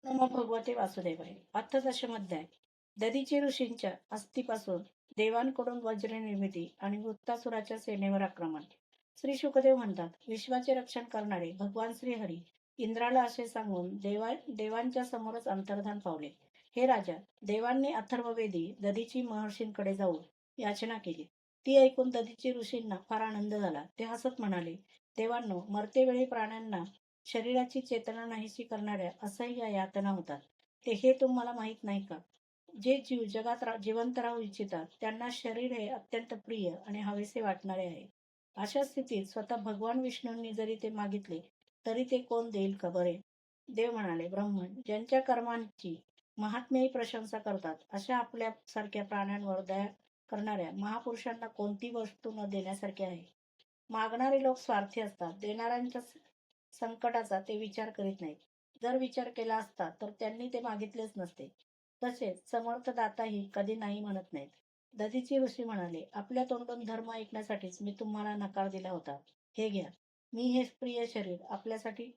नमो भगवते वासुदेवाय. अथ दशमध्याय. दधीची ऋषींच्या अस्थिपासून देवांकडून वज्र निर्मिती आणि वृत्तासुराच्या सेनेवर आक्रमण. श्री शुकदेव म्हणतात, विश्वाचे रक्षण करणारे भगवान श्रीहरी इंद्राला असे सांगून देवांच्या समोरच अंतर्धान पावले. हे राजा, देवांनी अथर्ववेदी दधीची महर्षींकडे जाऊन याचना केली. ती ऐकून दधीची ऋषींना फार आनंद झाला. ते हसत म्हणाले, देवांनो, मरतेवेळी प्राण्यांना शरीराची चेतना नाहीशी करणाऱ्या असह्य यातना होतात. ते हे तुम्हाला माहीत नाही का? जे जीव जगात जिवंत राहू इच्छितात त्यांना शरीर हे अत्यंत प्रिय आणि हवेसे वाटणारे आहे. अशा स्थितीत स्वतः भगवान विष्णूंनी जरी ते मागितले तरी ते कोण देईल का बरे? देव म्हणाले, ब्रह्मन, ज्यांच्या कर्मांची महात्मेय प्रशंसा करतात अशा आपल्यासारख्या प्राण्यांवर दया करणाऱ्या महापुरुषांना कोणती वस्तू न देण्यासारखी आहे? मागणारे लोक स्वार्थी असतात. देणाऱ्यांच्या संकटाचा ते विचार करीत नाहीत. जर विचार केला असता तर त्यांनी ते मागितलेच नसते. तसेच समर्थ दाताही कधी नाही म्हणत नाहीत. दधीची ऋषी म्हणाले, आपल्या तोंडून धर्म ऐकण्यासाठीच मी तुम्हाला नकार दिला होता. हे घ्या, मी हे प्रिय शरीर आपल्यासाठी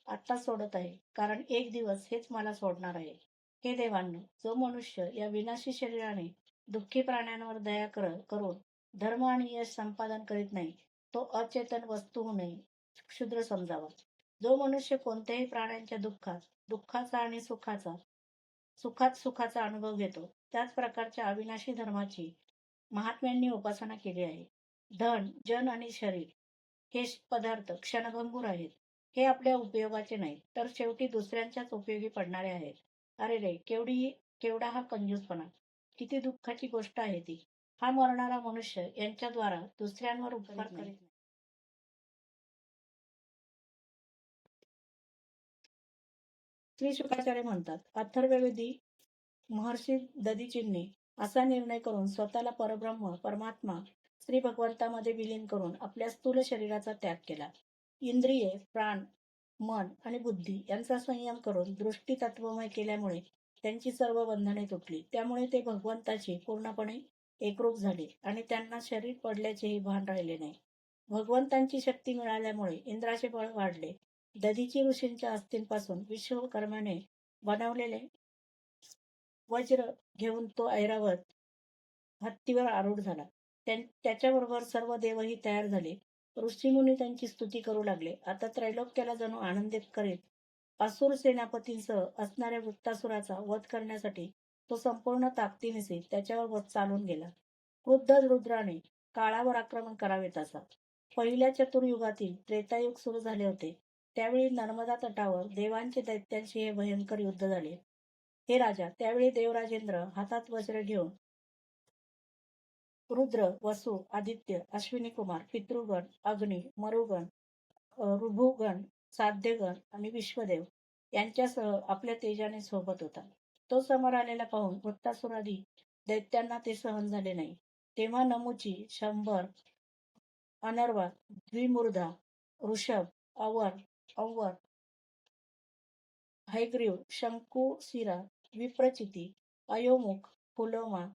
आत्ता सोडत आहे, कारण एक दिवस हेच मला सोडणार आहे. हे देवांनो, जो मनुष्य या विनाशी शरीराने दुःखी प्राण्यांवर दया करून धर्म आणि यश संपादन करीत नाही, तो अचेतन वस्तू होऊनही क्षुद्र समजावा. जो मनुष्य कोणत्याही प्राण्यांच्या दुःखाचा आणि सुखाचा अनुभव घेतो, त्याच प्रकारच्या अविनाशी धर्माची महात्म्यांनी उपासना केली आहे. धन, जन आणि शरीर हे पदार्थ क्षणभंगूर आहेत. हे आपल्या उपयोगाचे नाहीत, तर शेवटी दुसऱ्यांच्याच उपयोगी पडणारे आहेत. अरे रे, केवढा हा कंजूसपणा! किती दुःखाची गोष्ट आहे ती! हा मरणारा मनुष्य यांच्याद्वारा दुसऱ्यांवर उपकार करीत नाही. श्री शुकाचार्य म्हणतात, अथर्ववेदी महर्षी दधीचींनी असा निर्णय करून स्वतःला परब्रह्म परमात्मा श्री भगवंतामध्ये विलीन करून आपल्या स्थूल शरीराचा त्याग केला. इंद्रिये, प्राण, मन आणि बुद्धी यांचा संयम करून दृष्टी तत्वमय केल्यामुळे त्यांची सर्व बंधने तुटली. त्यामुळे ते भगवंताशी पूर्णपणे एकरूप झाले आणि त्यांना शरीर पडल्याचेही भान राहिले नाही. भगवंतांची शक्ती मिळाल्यामुळे इंद्राचे बळ वाढले. दधीची ऋषींच्या अस्थींपासून विश्वकर्माने बनवलेले वज्र घेऊन तो ऐरावत हत्तीवर आरूढ झाला. त्याच्याबरोबर सर्व देवही तयार झाले. ऋषीमुनी त्यांची स्तुती करू लागले. आता त्रैलोक्याला जणू आनंदित करीत असुर सेनापतींसह असणाऱ्या वृत्तासुराचा वध करण्यासाठी तो संपूर्ण ताकदीनिशी त्याच्यावर चालून गेला. क्रुद्ध रुद्राने काळावर आक्रमण करावे तसा. पहिल्या चतुर्युगातील त्रेतायुग सुरू झाले होते. त्यावेळी नर्मदा तटावर देवांचे दैत्यांशी हे भयंकर युद्ध झाले. हे राजा, त्यावेळी देवराजेंद्र हातात वज्र घेऊन रुद्र, वसु, आदित्य, अश्विनी कुमार, पितृगण, अग्नी, मरुगण, ऋभुगण, साध्यगण आणि विश्वदेव यांच्यासह आपल्या तेजाने सोबत होता. तो समोर आलेला पाहून वृत्तासुरादी दैत्यांना ते सहन झाले नाही. तेव्हा नमुची, शंभर, अनर्वा, द्विमूर्धा, ऋषभ, अवर, हैग्रीव, शंकुशिरा, विप्रचिती, अयोमुख, फुलोमा,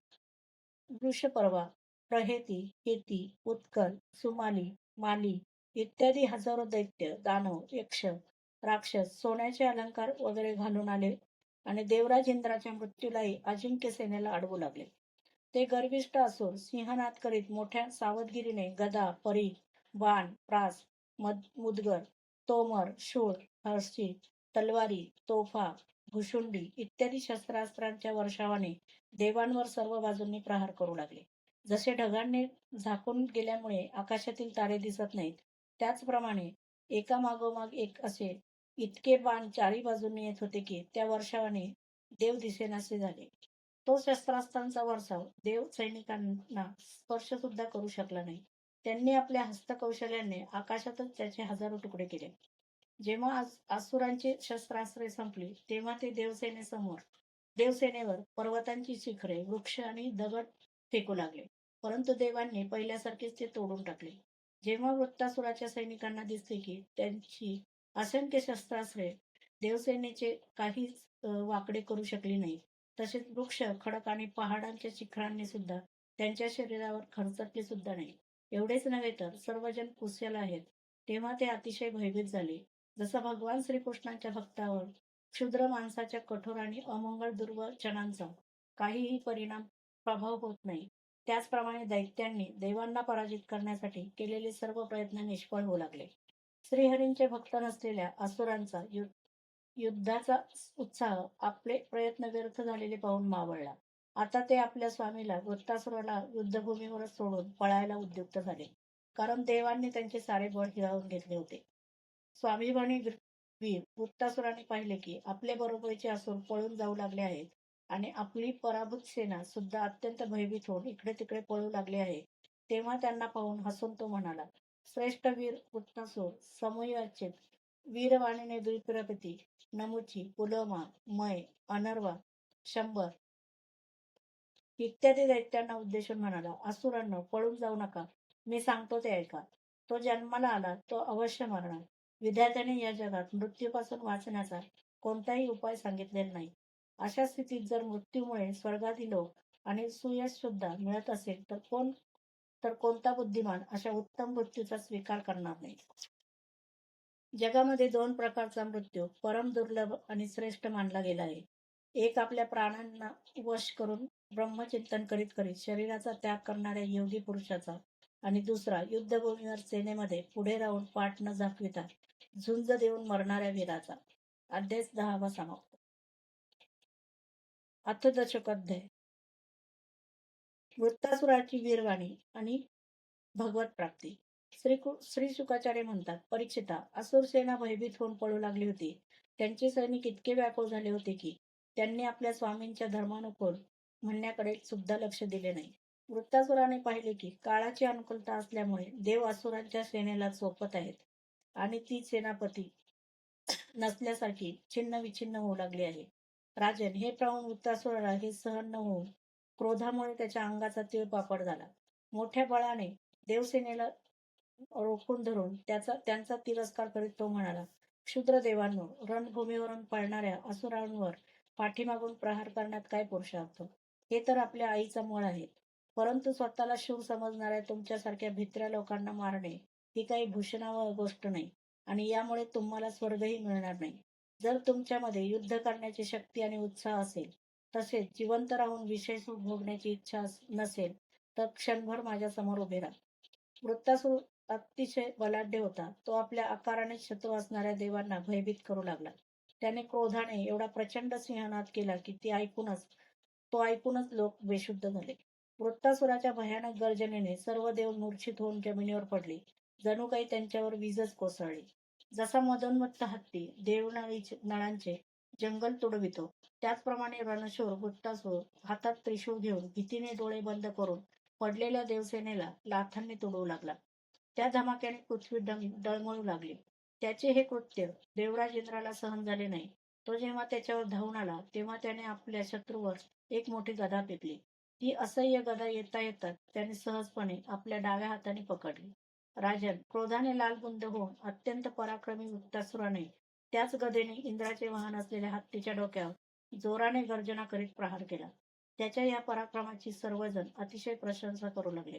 वृषपर्वा, प्रहेती, केती, उत्कल, सुमाली, माली इत्यादी हजारो दैत्य, दानव, यक्ष, राक्षस सोन्याचे अलंकार वगैरे घालून आले आणि देवराज इंद्राच्या मृत्यूलाही अजिंक्य सेनेला अडवू लागले. ते गर्विष्ठ असुर सिंहनाद करीत मोठ्या सावधगिरीने गदा, परी, बाण, प्रास, मुदगर, तोमर, शूळ, हर्षी, तलवारी, तोफा, भुशुंडी इत्यादी शस्त्रास्त्रांच्या वर्षावाने देवांवर सर्व बाजूंनी प्रहार करू लागले. जसे ढगांनी झाकून गेल्यामुळे आकाशातील तारे दिसत नाहीत, त्याचप्रमाणे एकामागोमाग एक असे इतके बाण चारी बाजूंनी येत होते की त्या वर्षावाने देव दिसेनासे झाले. तो शस्त्रास्त्रांचा वर्षाव देव सैनिकांना स्पर्श सुद्धा करू शकला नाही. त्यांनी आपल्या हस्तकौशल्याने आकाशातच त्याचे हजारो तुकडे केले. जेव्हा असुरांची शस्त्रास्त्रे संपली तेव्हा ते देवसेनेवर पर्वतांची शिखरे, वृक्ष आणि दगड फेकू लागले. परंतु देवांनी पहिल्यासारखेच ते तोडून टाकले. जेव्हा वृत्तासुराच्या सैनिकांना दिसले की त्यांची असंख्य शस्त्रास्त्रे देवसेनेचे काहीच वाकडे करू शकली नाही, तसेच वृक्ष, खडक आणि पहाडांच्या शिखरांनी सुद्धा त्यांच्या शरीरावर खरचटले सुद्धा नाही. एवढेच नव्हे तर सर्वजण कुशल आहेत. तेव्हा ते अतिशय भयभीत झाले. जसा भगवान श्रीकृष्णांच्या भक्तावर क्षुद्र माणसाच्या कठोर आणि अमंगळ दुर्वचनांचा काहीही प्रभाव होत नाही. त्याचप्रमाणे दैत्यांनी देवांना पराजित करण्यासाठी केलेले सर्व प्रयत्न निष्फळ होऊ लागले. श्रीहरींचे भक्त नसलेल्या असुरांचा युद्धाचा उत्साह आपले प्रयत्न व्यर्थ झालेले पाहून मावळला. आता ते आपल्या स्वामीला वृत्तासुराला युद्धभूमीवर सोडून पळायला उद्युक्त झाले, कारण देवांनी त्यांचे सारे बळ हिरावून घेतले होते. स्वाभिमानी वीर वृत्तासुराने पाहिले की आपले बरोबरीचे असुर पळून जाऊ लागले आहेत आणि आपली पराभूत सेना सुद्धा अत्यंत भयभीत होऊन इकडे तिकडे पळू लागली आहे. तेव्हा त्यांना पाहून हसून तो म्हणाला, श्रेष्ठ वीर वृत्तासुर, समूहाचे वीरवाणीने द्विप्रपती, नमुची, पुलोमा, मय, अनर्वा, शंभर इत्यादी दैत्यांना उद्देशून म्हणाला, असुरांनो, पळून जाऊ नका. मी सांगतो ते ऐका. तो जन्माला आला तो अवश्य मरणार. विधात्याने या जगात मृत्यूपासून वाचण्याचा कोणताही उपाय सांगितलेला नाही. अशा स्थितीत जर मृत्यूमुळे स्वर्गातील लोक आणि सुयश सुद्धा मिळत असेल तर कोणता बुद्धिमान अशा उत्तम मृत्यूचा स्वीकार करणार नाही. जगामध्ये दोन प्रकारचा मृत्यू परम दुर्लभ आणि श्रेष्ठ मानला गेला आहे. एक आपल्या प्राणांना वश करून ब्रह्मचिंतन करीत करीत शरीराचा त्याग करणाऱ्या योगी पुरुषाचा आणि दुसरा युद्धभूमीवर सेनेमध्ये पुढे राहून पाठ न झाकविता झुंज देऊन मरणाऱ्या वीराचा. अध्याय 10 समाप्त. अथ दशकोध्याय. वृत्तासुराची वीरवाणी आणि भगवत प्राप्ती. श्री शुकाचार्य म्हणतात, परीक्षिता, असुर सेना भयभीत होऊन पळू लागली होती. त्यांचे सैनिक इतके व्याकुळ झाले होते की त्यांनी आपल्या स्वामींच्या धर्मानुकूल म्हणण्याकडे सुद्धा लक्ष दिले नाही. वृत्तासुराने पाहिले की काळाची अनुकूलता असल्यामुळे देव असुरांच्या सेनेला चोपत आहेत आणि ती सेनापती नसल्यासारखी छिन्न विछिन्न होऊ लागली आहे. राजन, हे पाहून वृत्तासुराला हे सहन न होऊन क्रोधामुळे त्याच्या अंगाचा तिळपापड झाला. मोठ्या बळाने देवसेनेला रोखून धरून त्यांचा तिरस्कार करीत तो म्हणाला, क्षुद्र देवांनो, रणभूमीवरून पळणाऱ्या असुरांवर पाठीमागून प्रहार करण्यात काय पुरुषार्थ? हे तर आपल्या आईचा मळ आहे. परंतु स्वतःला शूर समजणाऱ्या तुमच्यासारख्या भित्र्या लोकांना मारणे ही काही भूषणावह गोष्ट नाही आणि यामुळे तुम्हाला स्वर्गही मिळणार नाही. जर तुमच्यामध्ये युद्ध करण्याची शक्ती आणि उत्साह असेल, तसेच जिवंत राहून विषय सुख भोगण्याची इच्छा नसेल, तर क्षणभर माझ्या समोर उभे राहा. वृत्तासुर अतिशय बलाढ्य होता. तो आपल्या आकाराने शत्रू असणाऱ्या देवांना भयभीत करू लागला. त्याने क्रोधाने एवढा प्रचंड सिंहनाद केला की तो ऐकूनच लोक बेशुद्ध झाले. वृत्तासुराच्या भयानक गर्जनेने सर्व देव मूर्छित होऊन जमिनीवर पडले. जणू काही त्यांच्यावर वीजच कोसळली. जसा मदोन्मत्त हत्ती नळांचे जंगल तुडवितो, त्याचप्रमाणे रणशूर वृत्तासुर हातात त्रिशूळ घेऊन भीतीने डोळे बंद करून पडलेल्या देवसेनेला लाथांनी तुडवू लागला. त्या धमाक्याने पृथ्वी डळमळू लागली. त्याचे हे कृत्य देवराज इंद्राला सहन झाले नाही. तो जेव्हा त्याच्यावर धावून आला तेव्हा त्याने आपल्या शत्रूवर एक मोठी गदा फेकली. ती असह्य गदा येता येतात त्याने सहजपणे आपल्या डाव्या हाताने पकडली. राजन, क्रोधाने लालबुंद होऊन अत्यंत पराक्रमी वृत्तासुराने त्याच गदेने इंद्राचे वाहन असलेल्या हत्तीच्या डोक्यावर जोराने गर्जना करीत प्रहार केला. त्याच्या या पराक्रमाची सर्वजण अतिशय प्रशंसा करू लागले.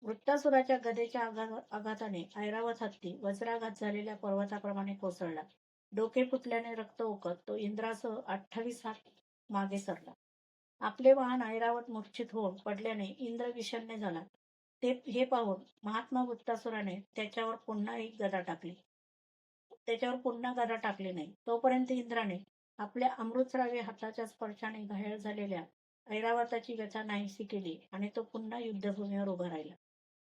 वृत्तासुराच्या गदेच्या आघाताने ऐरावत हत्ती वज्राघात झालेल्या पर्वताप्रमाणे कोसळला. डोके फुटल्याने रक्त ओकत तो इंद्रासह 28 हात मागे सरला. आपले वाहन ऐरावत मूर्छित होऊन पडल्याने इंद्र विषण्ण झाला. हे पाहून महात्मा वृत्तासुराने त्याच्यावर पुन्हा गदा टाकली नाही. तोपर्यंत इंद्राने आपल्या अमृतस्रावी हाताच्या स्पर्शाने घायल झालेल्या ऐरावताची व्यथा नाहीशी केली आणि तो पुन्हा युद्धभूमीवर उभा राहिला.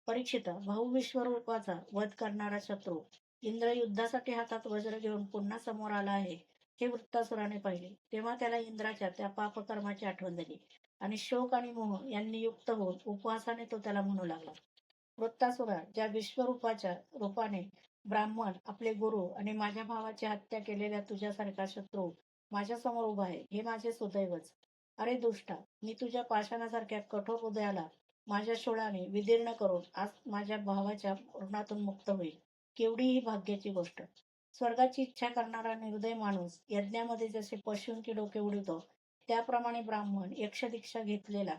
परीक्षिता, भाऊ विश्वरूपाचा वध करणारा शत्रू इंद्र युद्धासाठी हातात वज्र घेऊन पुन्हा समोर आला आहे हे वृत्तासुराने पाहिले. तेव्हा त्याला इंद्राच्या त्या पापकर्माची आठवण झाली आणि शोक आणि मोह यांनी युक्त होऊन उपवासाने तो त्याला म्हणू लागला, वृत्तासुरा, ज्या विश्वरूपाच्या रूपाने ब्राह्मण, आपले गुरु आणि माझ्या भावाची हत्या केलेल्या तुझ्यासारखा शत्रू माझ्या समोर उभा आहे, हे माझे सुदैवच. अरे दुष्टा, मी तुझ्या पाषाणासारख्या कठोर हृदयाला माझ्या शूळाने विदीर्ण करून आज माझ्या भावाच्या ऋणातून मुक्त होईल. केवढी ही भाग्याची गोष्ट. स्वर्गाची इच्छा करणारा निर्दय माणूस यज्ञामध्ये जसे पशूंची डोके उडवितो, त्याप्रमाणे ब्राह्मण यक्षदीक्षा घेतलेला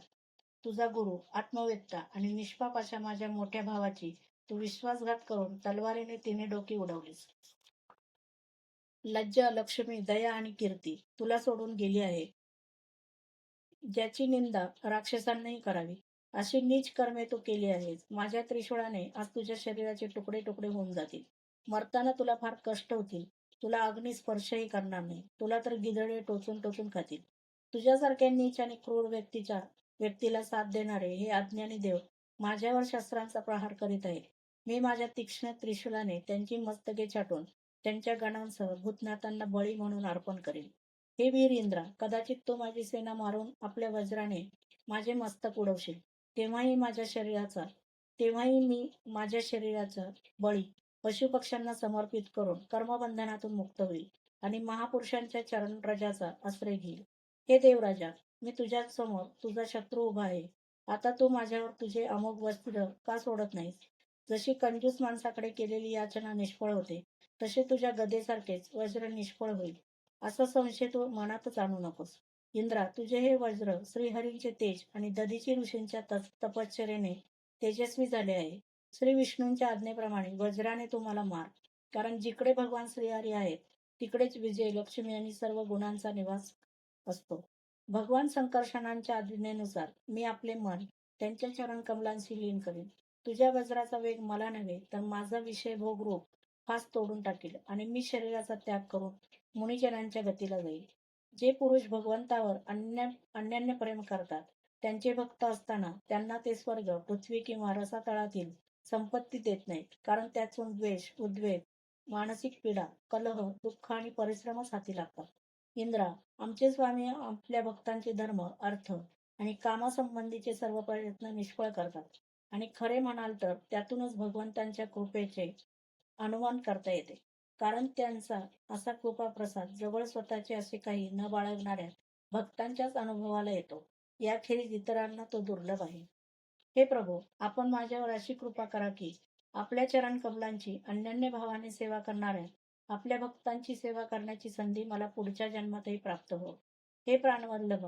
तुझा गुरु, आत्मवेत्ता आणि निष्पाप अशा माझ्या मोठ्या भावाची तू विश्वासघात करून तलवारीने तिने डोकी उडवलीस. लज्जा, लक्ष्मी, दया आणि कीर्ती तुला सोडून गेली आहे, ज्याची निंदा राक्षसांनाही करावी अशी नीच कर्मे तू केली आहेस. माझ्या त्रिशूळाने आज तुझ्या शरीराचे तुकडे तुकडे होऊन जातील. मरताना तुला फार कष्ट होतील. तुला अग्नी स्पर्शही करणार नाही. तुला तर गिधडे टोचून टोचून खातील. तुझ्यासारख्या नीच आणि क्रूर व्यक्तीला साथ देणारे हे अज्ञानी देव माझ्यावर शस्त्रांचा प्रहार करीत आहेत. मी माझ्या तीक्ष्ण त्रिशूलाने त्यांची मस्तके छाटून त्यांच्या गणांसह भूतनाथांना बळी म्हणून अर्पण करेन. हे वीर इंद्रा, कदाचित तू माझी सेना मारून आपल्या वज्राने माझे मस्तक उडवशील. तेव्हाही मी माझ्या शरीराचा बळी पशुपक्ष्यांना समर्पित करून कर्मबंधनातून मुक्त होईल आणि महापुरुषांच्या चरणरजाचा आश्रय घेईल. हे देवराजा, मी तुझ्या समोर तुझा शत्रू उभा आहे. आता तू माझ्यावर तुझे अमोघ वस्त्र का सोडत नाहीस? जशी कंजूस माणसाकडे केलेली याचना निष्फळ होते, तसे तुझ्या गदेसारखेच वज्र निष्फळ होईल. असा संशय तू मनातच आणू नकोस. इंद्रा, तुझे हे वज्र श्रीहरींचे तेज आणि दधीची ऋषींच्या तपश्चर्येने तेजस्वी झाले आहे. श्री विष्णूंच्या आज्ञेप्रमाणे वज्राने तुम्हाला मार. कारण जिकडे भगवान श्रीहरी आहेत, तिकडेच विजय, लक्ष्मी आणि सर्व गुणांचा निवास असतो. भगवान संकर्षणांच्या आज्ञेनुसार मी आपले मन त्यांच्या चरण कमलांशी लीन करीन. तुझ्या वज्राचा वेग मला नव्हे, तर माझा विषय भोग रूप फास तोडून टाकील आणि मी शरीराचा त्याग करून मुनिजनांच्या गतीला जाईल. जे पुरुष भगवंतावर अन्यान्य प्रेम करतात, त्यांचे भक्त असताना त्यांना ते स्वर्ग, पृथ्वी किंवा रसातळातील संपत्ती देत नाहीत. कारण त्यातून द्वेष, उद्वेग, मानसिक पीडा, कलह, दुःख आणि परिश्रमच हाती लागतात. इंद्रा, आमचे स्वामी आपल्या भक्तांचे धर्म, अर्थ आणि कामासंबंधीचे सर्व प्रयत्न निष्फळ करतात. आणि खरे म्हणाल तर त्यातूनच भगवंतांच्या कृपेचे अनुमान करता येते. कारण त्यांचा असा कृपाप्रसाद जवळ स्वतःचे असे काही न बाळगणाऱ्या भक्तांच्याच अनुभवाला येतो. याखेरीज इतरांना तो दुर्लभ आहे. हे प्रभू, आपण माझ्यावर अशी कृपा करा की आपल्या चरण कमलांची अनन्य भावाने सेवा करणाऱ्या आपल्या भक्तांची सेवा करण्याची संधी मला पुढच्या जन्मातही प्राप्त हो. हे प्राणवल्लभ,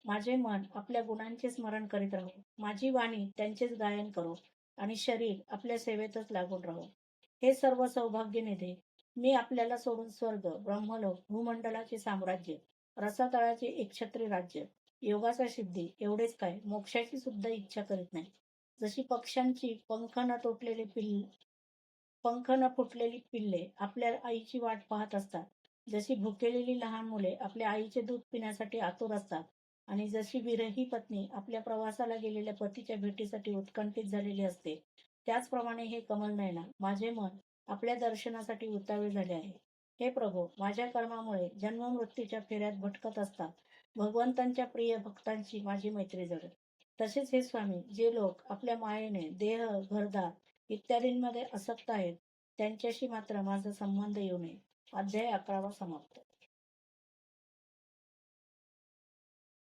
माझे मन आपल्या गुणांचे स्मरण करीत राहो. माझी वाणी त्यांचेच गायन करो आणि शरीर आपल्या सेवेतच लागून राहो. हे सर्व सौभाग्यनिधी, मी आपल्याला सोडून स्वर्ग, ब्रह्मलोक, भूमंडलाचे साम्राज्य, रसातळाचे एकछत्री राज्य, योगाचा सिद्धी एवढेच काय, मोक्षाची सुद्धा इच्छा करीत नाही. जशी पक्ष्यांची पंख न फुटलेली पिल्ले आपल्या आईची वाट पाहत असतात, जशी भुकेलेली लहान मुले आपल्या आईचे दूध पिण्यासाठी आतुर असतात आणि जशी विरही पत्नी आपल्या प्रवासाला गेलेल्या पतीच्या भेटीसाठी उत्कंठित झालेली असते, त्याचप्रमाणे हे कमल नयना, माझे मन आपल्या दर्शनासाठी उतावीळ झाले आहे. हे प्रभू, माझ्या कर्मामुळे जन्ममृत्यूच्या फेऱ्यात भटकत असतात भगवंतांच्या प्रिय भक्तांची माझी मैत्री जड. तसेच हे स्वामी, जे लोक आपल्या मायेने देह, घरदार इत्यादींमध्ये आसक्त आहेत, त्यांच्याशी मात्र माझा संबंध येऊ नये. अध्याय 11 समाप्त.